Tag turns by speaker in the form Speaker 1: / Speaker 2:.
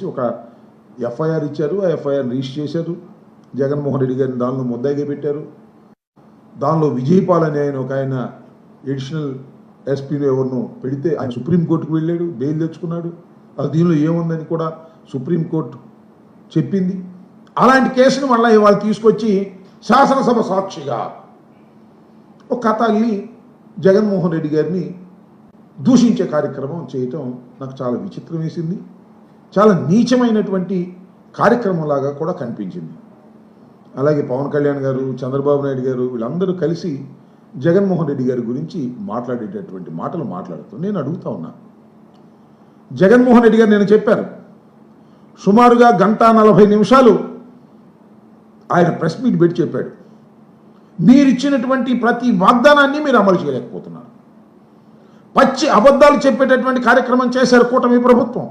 Speaker 1: చేసి ఒక ఎఫ్ఐఆర్ ఇచ్చారు. ఆ ఎఫ్ఐఆర్ రిజిస్టర్ చేశారు. జగన్మోహన్ రెడ్డి గారిని దానిలో ముద్దాయిగా పెట్టారు. దానిలో విజయపాల్ అని ఆయన ఒక ఆయన ఎడిషనల్ ఎస్పీలో ఎవరినో పెడితే ఆయన సుప్రీంకోర్టుకు వెళ్ళాడు, బెయిల్ తెచ్చుకున్నాడు. అది దీనిలో ఏముందని కూడా సుప్రీంకోర్టు చెప్పింది. అలాంటి కేసును మళ్ళీ వాళ్ళు తీసుకొచ్చి శాసనసభ సాక్షిగా ఒక కథ అల్లి జగన్మోహన్ రెడ్డి గారిని దూషించే కార్యక్రమం చేయటం నాకు చాలా విచిత్రం వేసింది. చాలా నీచమైనటువంటి కార్యక్రమంలాగా కూడా కనిపించింది. అలాగే పవన్ కళ్యాణ్ గారు, చంద్రబాబు నాయుడు గారు వీళ్ళందరూ కలిసి జగన్మోహన్ రెడ్డి గారి గురించి మాట్లాడేటటువంటి మాటలు మాట్లాడుతూ నేను అడుగుతా ఉన్నా, జగన్మోహన్ రెడ్డి గారు నేను చెప్పారు సుమారుగా 1:40 ఆయన ప్రెస్ మీట్ పెట్టి చెప్పాడు, మీరు ఇచ్చినటువంటి ప్రతి వాగ్దానాన్ని మీరు అమలు చేయలేకపోతున్నారు, పచ్చి అబద్ధాలు చెప్పేటటువంటి కార్యక్రమం చేశారు కూటమి ప్రభుత్వం.